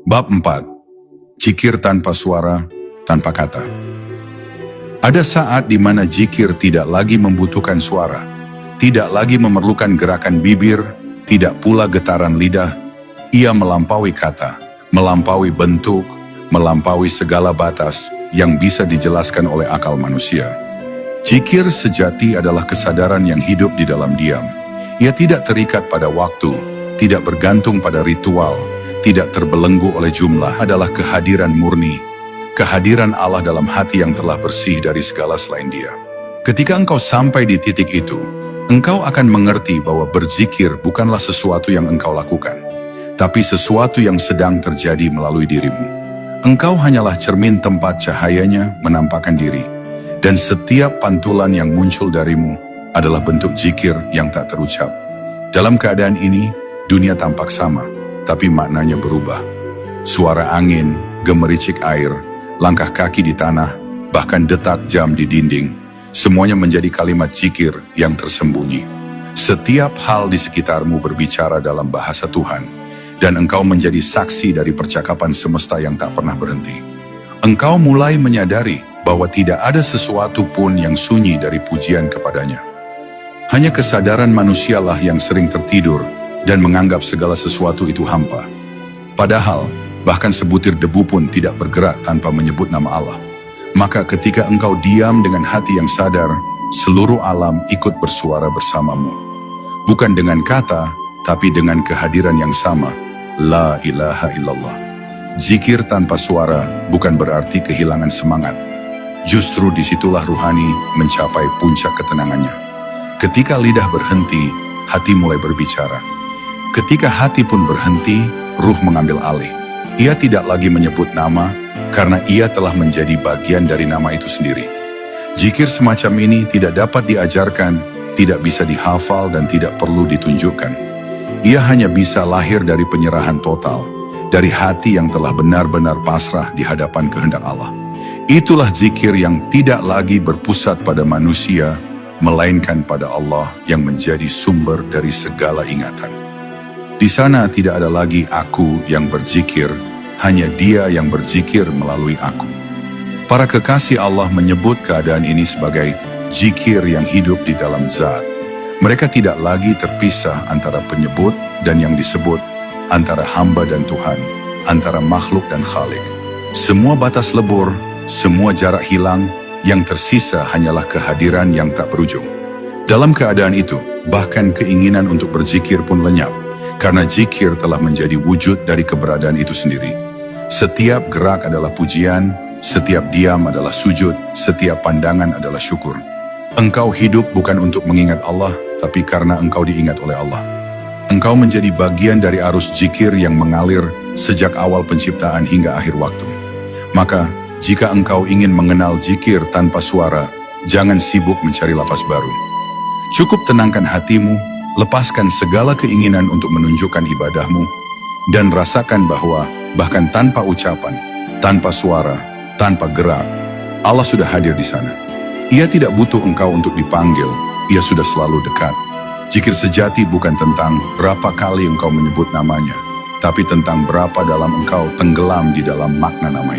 Bab 4. Zikir tanpa suara, tanpa kata. Ada saat di mana zikir tidak lagi membutuhkan suara, tidak lagi memerlukan gerakan bibir, tidak pula getaran lidah. Ia melampaui kata, melampaui bentuk, melampaui segala batas yang bisa dijelaskan oleh akal manusia. Zikir sejati adalah kesadaran yang hidup di dalam diam. Ia tidak terikat pada waktu, tidak bergantung pada ritual, tidak terbelenggu oleh jumlah, adalah kehadiran murni, kehadiran Allah dalam hati yang telah bersih dari segala selain Dia. Ketika engkau sampai di titik itu, engkau akan mengerti bahwa berzikir bukanlah sesuatu yang engkau lakukan, tapi sesuatu yang sedang terjadi melalui dirimu. Engkau hanyalah cermin tempat cahayanya menampakkan diri, dan setiap pantulan yang muncul darimu adalah bentuk zikir yang tak terucap. Dalam keadaan ini, dunia tampak sama, tapi maknanya berubah. Suara angin, gemericik air, langkah kaki di tanah, bahkan detak jam di dinding, semuanya menjadi kalimat zikir yang tersembunyi. Setiap hal di sekitarmu berbicara dalam bahasa Tuhan, dan engkau menjadi saksi dari percakapan semesta yang tak pernah berhenti. Engkau mulai menyadari bahwa tidak ada sesuatu pun yang sunyi dari pujian kepadanya. Hanya kesadaran manusialah yang sering tertidur dan menganggap segala sesuatu itu hampa. Padahal, bahkan sebutir debu pun tidak bergerak tanpa menyebut nama Allah. Maka ketika engkau diam dengan hati yang sadar, seluruh alam ikut bersuara bersamamu. Bukan dengan kata, tapi dengan kehadiran yang sama. La ilaha illallah. Zikir tanpa suara bukan berarti kehilangan semangat. Justru disitulah ruhani mencapai puncak ketenangannya. Ketika lidah berhenti, hati mulai berbicara. Ketika hati pun berhenti, ruh mengambil alih. Ia tidak lagi menyebut nama, karena ia telah menjadi bagian dari nama itu sendiri. Zikir semacam ini tidak dapat diajarkan, tidak bisa dihafal dan tidak perlu ditunjukkan. Ia hanya bisa lahir dari penyerahan total, dari hati yang telah benar-benar pasrah di hadapan kehendak Allah. Itulah zikir yang tidak lagi berpusat pada manusia, melainkan pada Allah yang menjadi sumber dari segala ingatan. Di sana tidak ada lagi aku yang berzikir, hanya Dia yang berzikir melalui aku. Para kekasih Allah menyebut keadaan ini sebagai zikir yang hidup di dalam zat. Mereka tidak lagi terpisah antara penyebut dan yang disebut, antara hamba dan Tuhan, antara makhluk dan Khalik. Semua batas lebur, semua jarak hilang, yang tersisa hanyalah kehadiran yang tak berujung. Dalam keadaan itu, bahkan keinginan untuk berzikir pun lenyap, karena zikir telah menjadi wujud dari keberadaan itu sendiri. Setiap gerak adalah pujian, setiap diam adalah sujud, setiap pandangan adalah syukur. Engkau hidup bukan untuk mengingat Allah, tapi karena engkau diingat oleh Allah. Engkau menjadi bagian dari arus zikir yang mengalir sejak awal penciptaan hingga akhir waktu. Maka, jika engkau ingin mengenal zikir tanpa suara, jangan sibuk mencari lafaz baru. Cukup tenangkan hatimu, lepaskan segala keinginan untuk menunjukkan ibadahmu, dan rasakan bahwa bahkan tanpa ucapan, tanpa suara, tanpa gerak, Allah sudah hadir di sana. Ia tidak butuh engkau untuk dipanggil, Ia sudah selalu dekat. Zikir sejati bukan tentang berapa kali engkau menyebut namanya, tapi tentang berapa dalam engkau tenggelam di dalam makna nama itu.